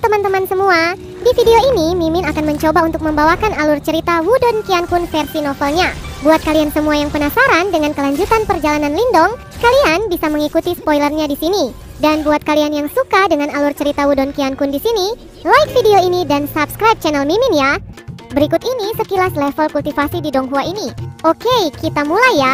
teman-teman semua, di video ini Mimin akan mencoba untuk membawakan alur cerita Wudong Qiankun versi novelnya. Buat kalian semua yang penasaran dengan kelanjutan perjalanan Lindong, kalian bisa mengikuti spoilernya di sini. Dan buat kalian yang suka dengan alur cerita Wudong Qiankun di sini, like video ini dan subscribe channel Mimin ya. Berikut ini sekilas level kultivasi di Donghua ini. Oke, kita mulai ya.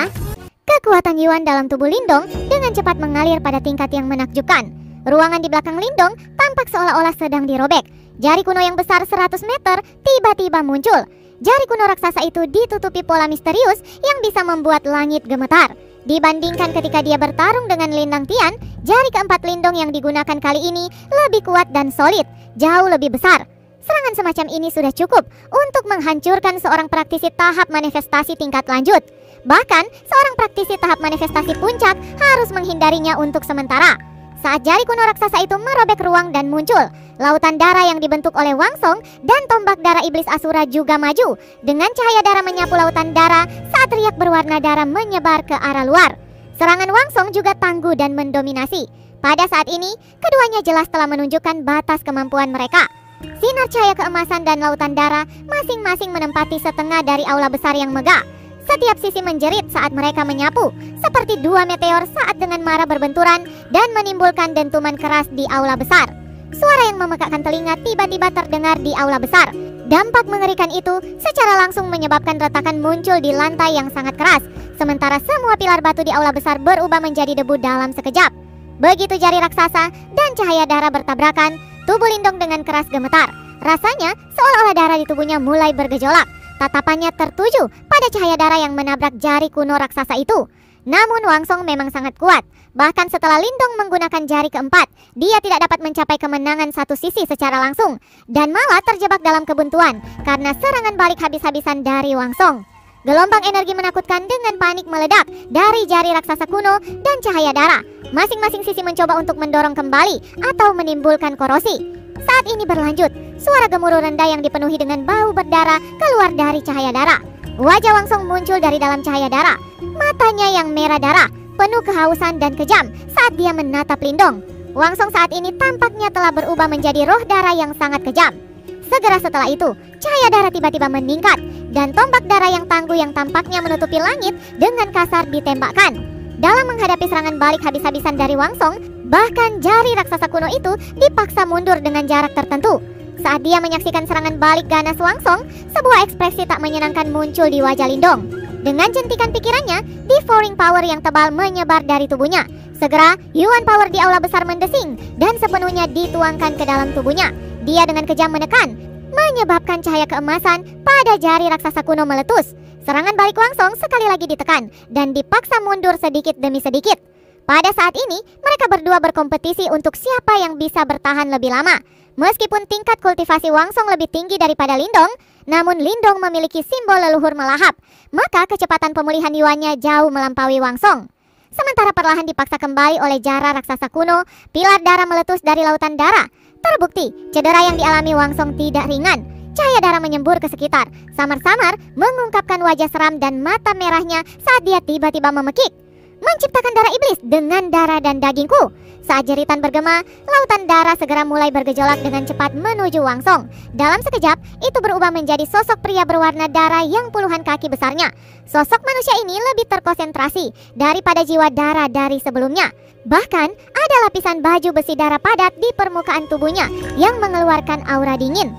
Kekuatan Yuan dalam tubuh Lindong dengan cepat mengalir pada tingkat yang menakjubkan. Ruangan di belakang Lindong tampak seolah-olah sedang dirobek. Jari kuno yang besar 100 meter tiba-tiba muncul. Jari kuno raksasa itu ditutupi pola misterius yang bisa membuat langit gemetar. Dibandingkan ketika dia bertarung dengan Lindang Tian, jari keempat Lindong yang digunakan kali ini lebih kuat dan solid, jauh lebih besar. Serangan semacam ini sudah cukup untuk menghancurkan seorang praktisi tahap manifestasi tingkat lanjut. Bahkan, seorang praktisi tahap manifestasi puncak harus menghindarinya untuk sementara. Saat jari kuno raksasa itu merobek ruang dan muncul, lautan darah yang dibentuk oleh Wang Song dan tombak darah iblis Asura juga maju. Dengan cahaya darah menyapu lautan darah saat riak berwarna darah menyebar ke arah luar. Serangan Wang Song juga tangguh dan mendominasi. Pada saat ini, keduanya jelas telah menunjukkan batas kemampuan mereka. Sinar cahaya keemasan dan lautan darah masing-masing menempati setengah dari aula besar yang megah. Setiap sisi menjerit saat mereka menyapu, seperti dua meteor saat dengan marah berbenturan dan menimbulkan dentuman keras di aula besar. Suara yang memekakkan telinga tiba-tiba terdengar di aula besar. Dampak mengerikan itu secara langsung menyebabkan retakan muncul di lantai yang sangat keras, sementara semua pilar batu di aula besar berubah menjadi debu dalam sekejap. Begitu jari raksasa dan cahaya darah bertabrakan, tubuh Lindong dengan keras gemetar. Rasanya seolah-olah darah di tubuhnya mulai bergejolak. Tatapannya tertuju pada cahaya darah yang menabrak jari kuno raksasa itu. Namun Wang Song memang sangat kuat. Bahkan setelah Lindong menggunakan jari keempat, dia tidak dapat mencapai kemenangan satu sisi secara langsung. Dan malah terjebak dalam kebuntuan karena serangan balik habis-habisan dari Wang Song. Gelombang energi menakutkan dengan panik meledak dari jari raksasa kuno dan cahaya darah. Masing-masing sisi mencoba untuk mendorong kembali atau menimbulkan korosi. Saat ini berlanjut, suara gemuruh rendah yang dipenuhi dengan bau berdarah keluar dari cahaya darah. Wajah Wang Song muncul dari dalam cahaya darah. Matanya yang merah darah, penuh kehausan dan kejam saat dia menatap Lindong. Wang Song saat ini tampaknya telah berubah menjadi roh darah yang sangat kejam. Segera setelah itu, cahaya darah tiba-tiba meningkat dan tombak darah yang tangguh yang tampaknya menutupi langit dengan kasar ditembakkan. Dalam menghadapi serangan balik habis-habisan dari Wang Song, bahkan jari raksasa kuno itu dipaksa mundur dengan jarak tertentu. Saat dia menyaksikan serangan balik ganas Wang Song, sebuah ekspresi tak menyenangkan muncul di wajah Lindong. Dengan jentikan pikirannya, devouring power yang tebal menyebar dari tubuhnya. Segera, Yuan power di aula besar mendesing dan sepenuhnya dituangkan ke dalam tubuhnya. Dia dengan kejam menekan, menyebabkan cahaya keemasan pada jari raksasa kuno meletus. Serangan balik Wang Song sekali lagi ditekan dan dipaksa mundur sedikit demi sedikit. Pada saat ini, mereka berdua berkompetisi untuk siapa yang bisa bertahan lebih lama. Meskipun tingkat kultivasi Wang Song lebih tinggi daripada Lindong, namun Lindong memiliki simbol leluhur melahap, maka kecepatan pemulihan Yuannya jauh melampaui Wang Song. Sementara perlahan dipaksa kembali oleh jara raksasa kuno, pilar darah meletus dari lautan darah. Terbukti, cedera yang dialami Wang Song tidak ringan. Cahaya darah menyembur ke sekitar, samar-samar mengungkapkan wajah seram dan mata merahnya saat dia tiba-tiba memekik. Menciptakan darah iblis dengan darah dan dagingku. Saat jeritan bergema, lautan darah segera mulai bergejolak dengan cepat menuju Wang Song. Dalam sekejap, itu berubah menjadi sosok pria berwarna darah yang puluhan kaki besarnya. Sosok manusia ini lebih terkonsentrasi daripada jiwa darah dari sebelumnya. Bahkan, ada lapisan baju besi darah padat di permukaan tubuhnya yang mengeluarkan aura dingin.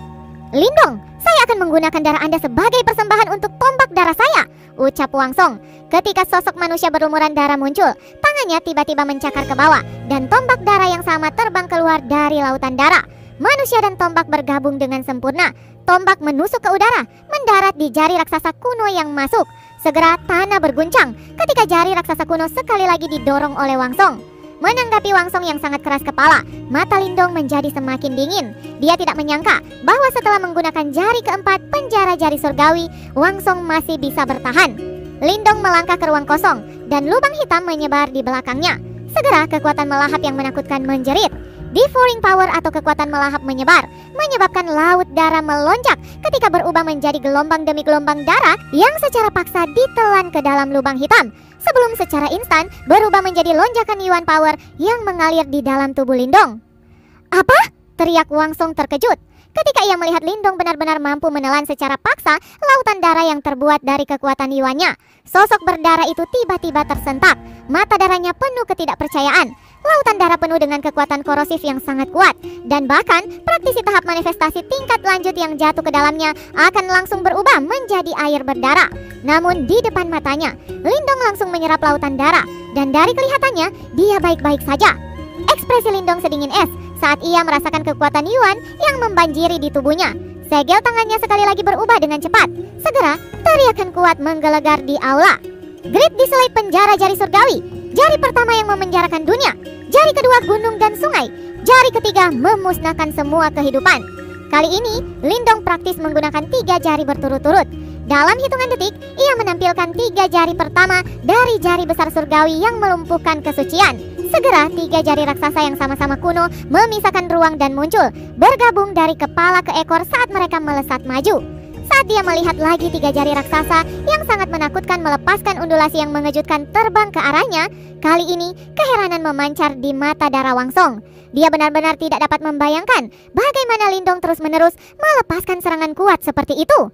Lindong, saya akan menggunakan darah Anda sebagai persembahan untuk tombak darah saya, ucap Wang Song. Ketika sosok manusia berlumuran darah muncul, tangannya tiba-tiba mencakar ke bawah dan tombak darah yang sama terbang keluar dari lautan darah. Manusia dan tombak bergabung dengan sempurna. Tombak menusuk ke udara, mendarat di jari raksasa kuno yang masuk. Segera tanah berguncang ketika jari raksasa kuno sekali lagi didorong oleh Wang Song. Menanggapi Wang Song yang sangat keras kepala, mata Lindong menjadi semakin dingin. Dia tidak menyangka bahwa setelah menggunakan jari keempat penjara jari surgawi, Wang Song masih bisa bertahan. Lindong melangkah ke ruang kosong dan lubang hitam menyebar di belakangnya. Segera kekuatan melahap yang menakutkan menjerit. Devouring power atau kekuatan melahap menyebar, menyebabkan laut darah melonjak ketika berubah menjadi gelombang demi gelombang darah yang secara paksa ditelan ke dalam lubang hitam. Sebelum secara instan berubah menjadi lonjakan Yuan power yang mengalir di dalam tubuh Lindong. Apa? teriak Wang Song terkejut ketika ia melihat Lindong benar-benar mampu menelan secara paksa lautan darah yang terbuat dari kekuatan Yuannya. Sosok berdarah itu tiba-tiba tersentak. Mata darahnya penuh ketidakpercayaan. Lautan darah penuh dengan kekuatan korosif yang sangat kuat. Dan bahkan praktisi tahap manifestasi tingkat lanjut yang jatuh ke dalamnya akan langsung berubah menjadi air berdarah. Namun di depan matanya, Lindong langsung menyerap lautan darah. Dan dari kelihatannya, dia baik-baik saja. Ekspresi Lindong sedingin es saat ia merasakan kekuatan Yuan yang membanjiri di tubuhnya. Segel tangannya sekali lagi berubah dengan cepat. Segera, teriakan kuat menggelegar di aula. Grid diselip penjara jari surgawi. Jari pertama yang memenjarakan dunia. Jari kedua gunung dan sungai. Jari ketiga memusnahkan semua kehidupan. Kali ini, Lindong praktis menggunakan 3 jari berturut-turut. Dalam hitungan detik, ia menampilkan 3 jari pertama dari jari besar surgawi yang melumpuhkan kesucian. Segera 3 jari raksasa yang sama-sama kuno memisahkan ruang dan muncul, bergabung dari kepala ke ekor saat mereka melesat maju. Saat dia melihat lagi 3 jari raksasa yang sangat menakutkan melepaskan undulasi yang mengejutkan terbang ke arahnya, kali ini keheranan memancar di mata darah Wang Song. Dia benar-benar tidak dapat membayangkan bagaimana Lindong terus-menerus melepaskan serangan kuat seperti itu.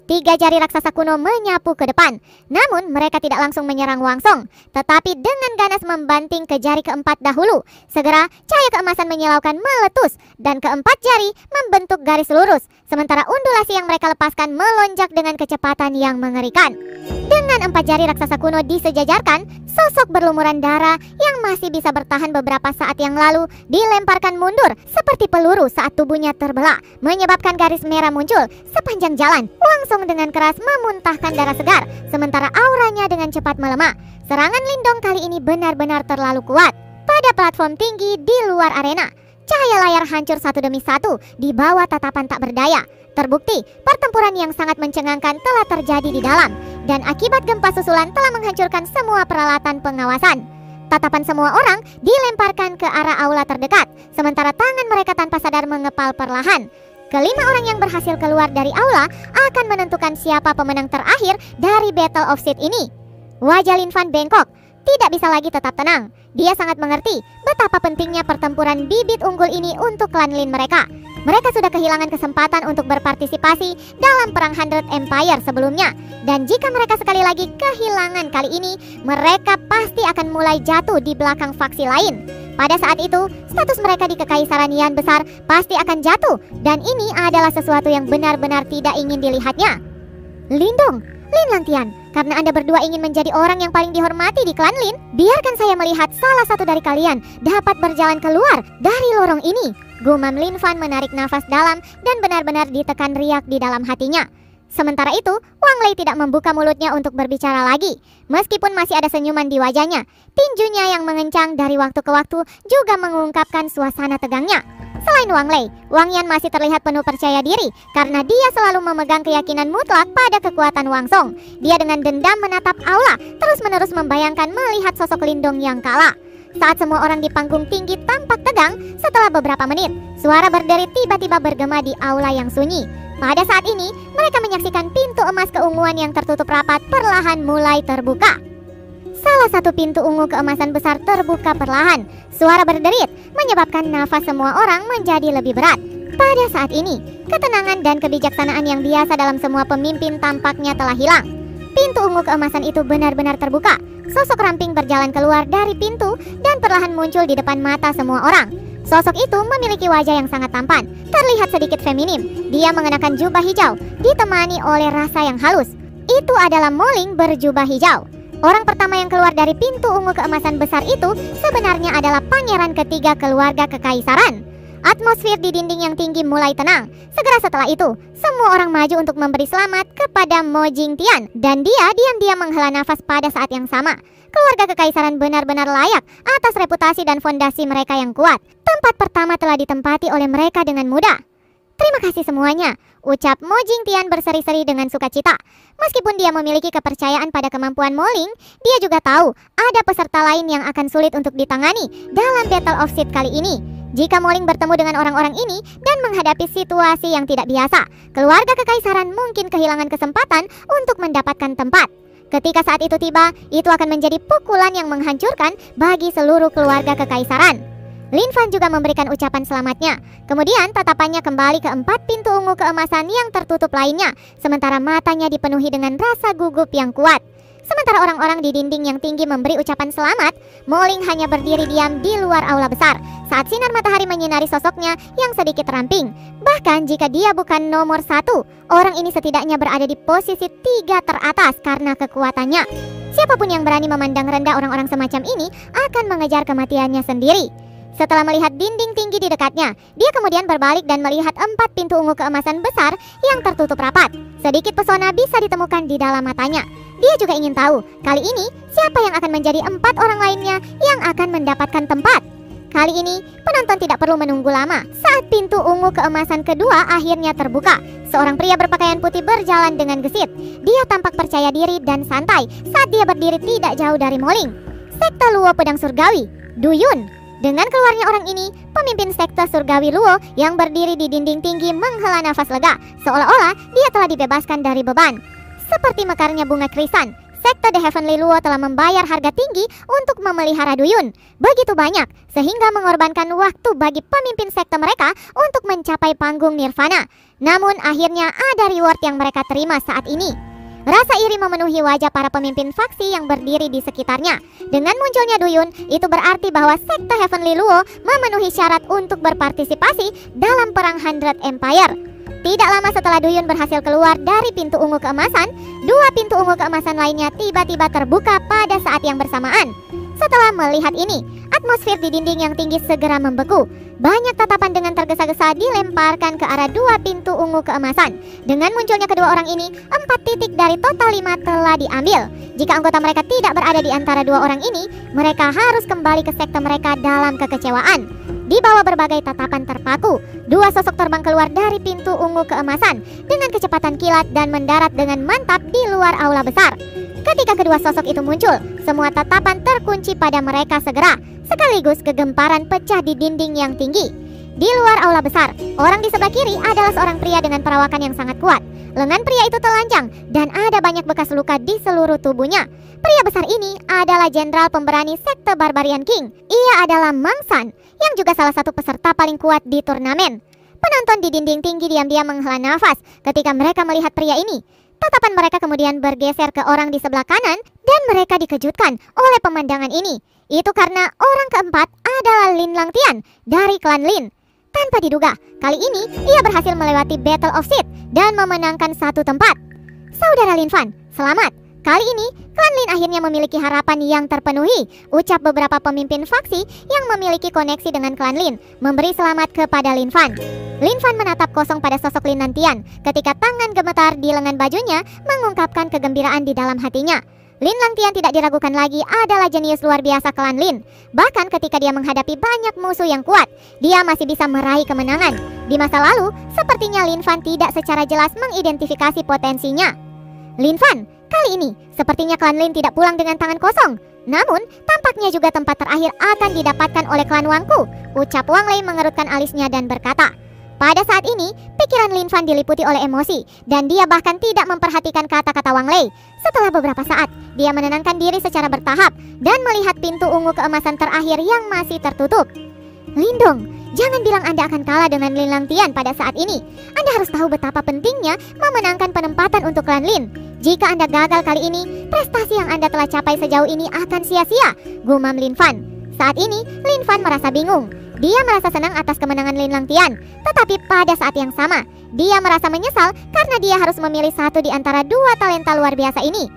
3 jari raksasa kuno menyapu ke depan. Namun mereka tidak langsung menyerang Wang Song, tetapi dengan ganas membanting ke jari keempat dahulu. Segera cahaya keemasan menyilaukan meletus dan keempat jari membentuk garis lurus. Sementara undulasi yang mereka lepaskan melonjak dengan kecepatan yang mengerikan. Dengan 4 jari raksasa kuno disejajarkan, sosok berlumuran darah yang masih bisa bertahan beberapa saat yang lalu dilemparkan mundur seperti peluru saat tubuhnya terbelah, menyebabkan garis merah muncul sepanjang jalan. Wang Song dengan keras memuntahkan darah segar, sementara auranya dengan cepat melemah. Serangan Lindong kali ini benar-benar terlalu kuat. Pada platform tinggi di luar arena, cahaya layar hancur satu demi satu di bawah tatapan tak berdaya. Terbukti, pertempuran yang sangat mencengangkan telah terjadi di dalam, dan akibat gempa susulan telah menghancurkan semua peralatan pengawasan. Tatapan semua orang dilemparkan ke arah aula terdekat, sementara tangan mereka tanpa sadar mengepal perlahan. Kelima orang yang berhasil keluar dari aula akan menentukan siapa pemenang terakhir dari Battle of Seed ini. Wajah Lin Fan bengkok, tidak bisa lagi tetap tenang. Dia sangat mengerti betapa pentingnya pertempuran bibit unggul ini untuk klan Lin mereka. Mereka sudah kehilangan kesempatan untuk berpartisipasi dalam perang Hundred Empire sebelumnya. Dan jika mereka sekali lagi kehilangan kali ini, mereka pasti akan mulai jatuh di belakang faksi lain. Pada saat itu, status mereka di Kekaisaran Yan besar pasti akan jatuh. Dan ini adalah sesuatu yang benar-benar tidak ingin dilihatnya. Lindong, Lin Lantian, karena Anda berdua ingin menjadi orang yang paling dihormati di klan Lin, biarkan saya melihat salah satu dari kalian dapat berjalan keluar dari lorong ini. Gumam Lin Fan menarik nafas dalam dan benar-benar ditekan riak di dalam hatinya. Sementara itu, Wang Lei tidak membuka mulutnya untuk berbicara lagi. Meskipun masih ada senyuman di wajahnya, tinjunya yang mengencang dari waktu ke waktu juga mengungkapkan suasana tegangnya. Selain Wang Lei, Wang Yan masih terlihat penuh percaya diri karena dia selalu memegang keyakinan mutlak pada kekuatan Wang Song. Dia dengan dendam menatap aula, terus-menerus membayangkan melihat sosok Lindong yang kalah. Saat semua orang di panggung tinggi tampak tegang, setelah beberapa menit, suara berderit tiba-tiba bergema di aula yang sunyi. Pada saat ini, mereka menyaksikan pintu emas keunguan yang tertutup rapat perlahan mulai terbuka. Salah satu pintu ungu keemasan besar terbuka perlahan. Suara berderit menyebabkan nafas semua orang menjadi lebih berat. Pada saat ini, ketenangan dan kebijaksanaan yang biasa dalam semua pemimpin tampaknya telah hilang. Pintu ungu keemasan itu benar-benar terbuka. Sosok ramping berjalan keluar dari pintu dan perlahan muncul di depan mata semua orang. Sosok itu memiliki wajah yang sangat tampan, terlihat sedikit feminim. Dia mengenakan jubah hijau, ditemani oleh rasa yang halus. Itu adalah Moling berjubah hijau. Orang pertama yang keluar dari pintu ungu keemasan besar itu sebenarnya adalah pangeran ketiga keluarga kekaisaran. Atmosfer di dinding yang tinggi mulai tenang. Segera setelah itu, semua orang maju untuk memberi selamat kepada Mo Jingtian, dan dia diam-diam menghela nafas pada saat yang sama. Keluarga kekaisaran benar-benar layak atas reputasi dan fondasi mereka yang kuat. Tempat pertama telah ditempati oleh mereka dengan mudah. Terima kasih semuanya, ucap Mo Jingtian berseri-seri dengan sukacita. Meskipun dia memiliki kepercayaan pada kemampuan Moling, dia juga tahu ada peserta lain yang akan sulit untuk ditangani dalam Battle of Seed kali ini. Jika Moling bertemu dengan orang-orang ini dan menghadapi situasi yang tidak biasa, keluarga kekaisaran mungkin kehilangan kesempatan untuk mendapatkan tempat. Ketika saat itu tiba, itu akan menjadi pukulan yang menghancurkan bagi seluruh keluarga kekaisaran. Lin Fan juga memberikan ucapan selamatnya. Kemudian tatapannya kembali ke 4 pintu ungu keemasan yang tertutup lainnya, sementara matanya dipenuhi dengan rasa gugup yang kuat. Sementara orang-orang di dinding yang tinggi memberi ucapan selamat, Mo Ling hanya berdiri diam di luar aula besar saat sinar matahari menyinari sosoknya yang sedikit ramping. Bahkan jika dia bukan nomor 1, orang ini setidaknya berada di posisi 3 teratas karena kekuatannya. Siapapun yang berani memandang rendah orang-orang semacam ini akan mengejar kematiannya sendiri. Setelah melihat dinding tinggi di dekatnya, dia kemudian berbalik dan melihat 4 pintu ungu keemasan besar yang tertutup rapat. Sedikit pesona bisa ditemukan di dalam matanya. Dia juga ingin tahu, kali ini siapa yang akan menjadi 4 orang lainnya yang akan mendapatkan tempat. Kali ini, penonton tidak perlu menunggu lama saat pintu ungu keemasan kedua akhirnya terbuka. Seorang pria berpakaian putih berjalan dengan gesit. Dia tampak percaya diri dan santai saat dia berdiri tidak jauh dari Mo Ling. Sekte Luo Pedang Surgawi, Du Yun. Dengan keluarnya orang ini, pemimpin sekte surgawi Luo yang berdiri di dinding tinggi menghela nafas lega, seolah-olah dia telah dibebaskan dari beban. Seperti mekarnya bunga krisan, sekte The Heavenly Luo telah membayar harga tinggi untuk memelihara Du Yun. Begitu banyak, sehingga mengorbankan waktu bagi pemimpin sekte mereka untuk mencapai panggung nirvana. Namun akhirnya ada reward yang mereka terima saat ini. Rasa iri memenuhi wajah para pemimpin faksi yang berdiri di sekitarnya. Dengan munculnya Du Yun, itu berarti bahwa sekte Heavenly Luo memenuhi syarat untuk berpartisipasi dalam perang 100 Empire. Tidak lama setelah Du Yun berhasil keluar dari pintu ungu keemasan, 2 pintu ungu keemasan lainnya tiba-tiba terbuka pada saat yang bersamaan. Setelah melihat ini, atmosfer di dinding yang tinggi segera membeku. Banyak tatapan dengan tergesa-gesa dilemparkan ke arah 2 pintu ungu keemasan. Dengan munculnya kedua orang ini, 4 titik dari total 5 telah diambil. Jika anggota mereka tidak berada di antara 2 orang ini, mereka harus kembali ke sekte mereka dalam kekecewaan. Di bawah berbagai tatapan terpaku, 2 sosok terbang keluar dari pintu ungu keemasan dengan kecepatan kilat dan mendarat dengan mantap di luar aula besar. Ketika kedua sosok itu muncul, semua tatapan terkunci pada mereka segera. Sekaligus kegemparan pecah di dinding yang tinggi. Di luar aula besar, orang di sebelah kiri adalah seorang pria dengan perawakan yang sangat kuat. Lengan pria itu telanjang dan ada banyak bekas luka di seluruh tubuhnya. Pria besar ini adalah jenderal pemberani sekte Barbarian King. Ia adalah Mang San, yang juga salah satu peserta paling kuat di turnamen. Penonton di dinding tinggi diam-diam menghela nafas ketika mereka melihat pria ini. Tatapan mereka kemudian bergeser ke orang di sebelah kanan dan mereka dikejutkan oleh pemandangan ini. Itu karena orang keempat adalah Lin Langtian dari klan Lin. Tanpa diduga, kali ini ia berhasil melewati Battle of Seed dan memenangkan 1 tempat. Saudara Lin Fan, selamat. Kali ini, klan Lin akhirnya memiliki harapan yang terpenuhi, ucap beberapa pemimpin faksi yang memiliki koneksi dengan klan Lin, memberi selamat kepada Lin Fan. Lin Fan menatap kosong pada sosok Lin Langtian ketika tangan gemetar di lengan bajunya mengungkapkan kegembiraan di dalam hatinya. Lin Langtian tidak diragukan lagi adalah jenius luar biasa klan Lin. Bahkan ketika dia menghadapi banyak musuh yang kuat, dia masih bisa meraih kemenangan. Di masa lalu, sepertinya Lin Fan tidak secara jelas mengidentifikasi potensinya. Lin Fan, kali ini sepertinya klan Lin tidak pulang dengan tangan kosong. Namun, tampaknya juga tempat terakhir akan didapatkan oleh klan Wangku, ucap Wang Lei mengerutkan alisnya dan berkata. Pada saat ini, pikiran Lin Fan diliputi oleh emosi dan dia bahkan tidak memperhatikan kata-kata Wang Lei. Setelah beberapa saat, dia menenangkan diri secara bertahap dan melihat pintu ungu keemasan terakhir yang masih tertutup. Lindong, jangan bilang Anda akan kalah dengan Lin Langtian pada saat ini. Anda harus tahu betapa pentingnya memenangkan penempatan untuk klan Lin. Jika Anda gagal kali ini, prestasi yang Anda telah capai sejauh ini akan sia-sia, gumam Lin Fan. Saat ini, Lin Fan merasa bingung. Dia merasa senang atas kemenangan Lin Langtian, tetapi pada saat yang sama, dia merasa menyesal karena dia harus memilih satu di antara 2 talenta luar biasa ini.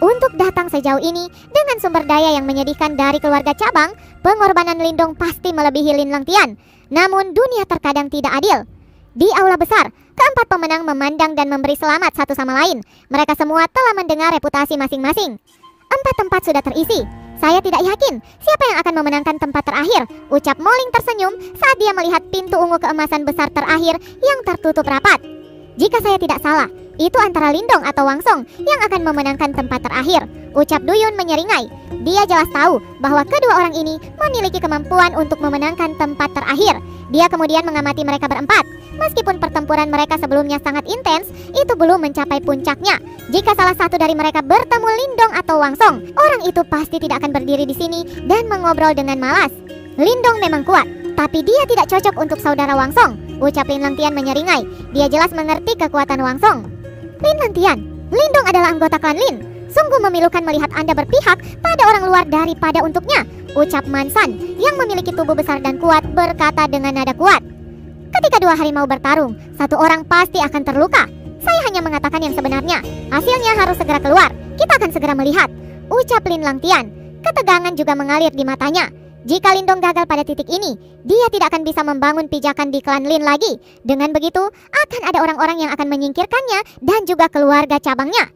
Untuk datang sejauh ini, dengan sumber daya yang menyedihkan dari keluarga cabang, pengorbanan Lindong pasti melebihi Lin Langtian. Namun dunia terkadang tidak adil. Di aula besar, keempat pemenang memandang dan memberi selamat satu sama lain. Mereka semua telah mendengar reputasi masing-masing. 4 tempat sudah terisi. Saya tidak yakin siapa yang akan memenangkan tempat terakhir, ucap Mo Ling tersenyum saat dia melihat pintu ungu keemasan besar terakhir yang tertutup rapat. Jika saya tidak salah, itu antara Lindong atau Wang Song yang akan memenangkan tempat terakhir, ucap Du Yun menyeringai. Dia jelas tahu bahwa kedua orang ini memiliki kemampuan untuk memenangkan tempat terakhir. Dia kemudian mengamati mereka berempat. Meskipun pertempuran mereka sebelumnya sangat intens, itu belum mencapai puncaknya. Jika salah satu dari mereka bertemu Lindong atau Wang Song, orang itu pasti tidak akan berdiri di sini dan mengobrol dengan malas. Lindong memang kuat, tapi dia tidak cocok untuk saudara Wangsong, ucap Lin Langtian menyeringai. Dia jelas mengerti kekuatan Wangsong. Lin Langtian, Lindong adalah anggota klan Lin. Sungguh memilukan melihat Anda berpihak pada orang luar daripada untuknya, ucap Mansan yang memiliki tubuh besar dan kuat berkata dengan nada kuat. Ketika dua harimau bertarung, satu orang pasti akan terluka. Saya hanya mengatakan yang sebenarnya. Hasilnya harus segera keluar. Kita akan segera melihat, ucap Lin Langtian. Ketegangan juga mengalir di matanya. Jika Lindong gagal pada titik ini, dia tidak akan bisa membangun pijakan di klan Lin lagi. Dengan begitu, akan ada orang-orang yang akan menyingkirkannya dan juga keluarga cabangnya.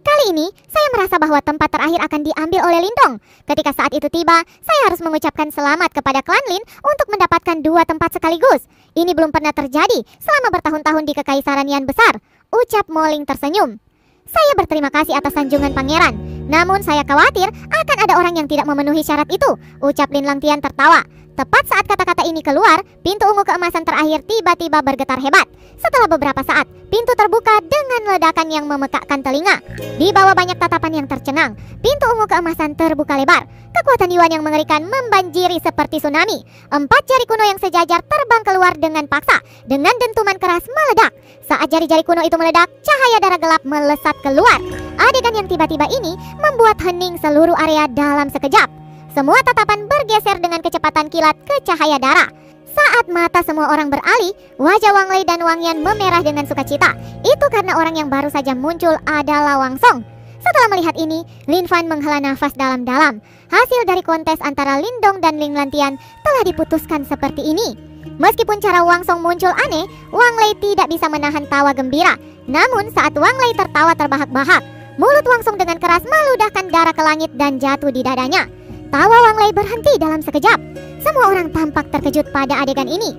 Kali ini, saya merasa bahwa tempat terakhir akan diambil oleh Lindong. Ketika saat itu tiba, saya harus mengucapkan selamat kepada klan Lin untuk mendapatkan dua tempat sekaligus. Ini belum pernah terjadi selama bertahun-tahun di Kekaisaran Yan Besar, ucap Mo Ling tersenyum. Saya berterima kasih atas sanjungan pangeran. Namun saya khawatir akan ada orang yang tidak memenuhi syarat itu, ucap Lin Langtian tertawa. Tepat saat kata-kata ini keluar, pintu ungu keemasan terakhir tiba-tiba bergetar hebat. Setelah beberapa saat, pintu terbuka dengan ledakan yang memekakkan telinga. Di bawah banyak tatapan yang tercengang, pintu ungu keemasan terbuka lebar. Kekuatan Yuan yang mengerikan membanjiri seperti tsunami. 4 jari kuno yang sejajar terbang keluar dengan paksa. Dengan dentuman keras meledak. Saat jari-jari kuno itu meledak, cahaya darah gelap melesat keluar. Adegan yang tiba-tiba ini membuat hening seluruh area dalam sekejap. Semua tatapan bergeser dengan kecepatan kilat ke cahaya darah. Saat mata semua orang beralih, wajah Wang Lei dan Wang Yan memerah dengan sukacita. Itu karena orang yang baru saja muncul adalah Wangsong. Setelah melihat ini, Lin Fan menghela nafas dalam-dalam. Hasil dari kontes antara Lindong dan Lin Langtian telah diputuskan seperti ini. Meskipun cara Wangsong muncul aneh, Wang Lei tidak bisa menahan tawa gembira. Namun saat Wang Lei tertawa terbahak-bahak, mulut Wangsong dengan keras meludahkan darah ke langit dan jatuh di dadanya. Tawa Wang Lei berhenti dalam sekejap. Semua orang tampak terkejut pada adegan ini.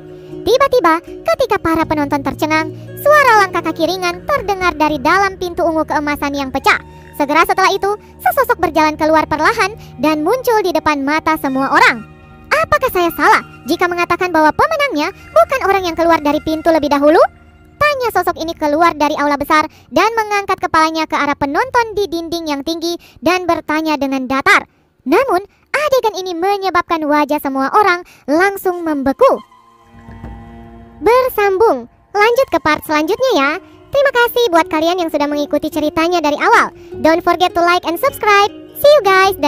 Tiba-tiba, ketika para penonton tercengang, suara langkah kaki ringan terdengar dari dalam pintu ungu keemasan yang pecah. Segera setelah itu, sesosok berjalan keluar perlahan dan muncul di depan mata semua orang. Apakah saya salah jika mengatakan bahwa pemenangnya bukan orang yang keluar dari pintu lebih dahulu? Tanya sosok ini keluar dari aula besar dan mengangkat kepalanya ke arah penonton di dinding yang tinggi dan bertanya dengan datar. Namun, adegan ini menyebabkan wajah semua orang langsung membeku. Bersambung, lanjut ke part selanjutnya ya. Terima kasih buat kalian yang sudah mengikuti ceritanya dari awal. Don't forget to like and subscribe. See you guys.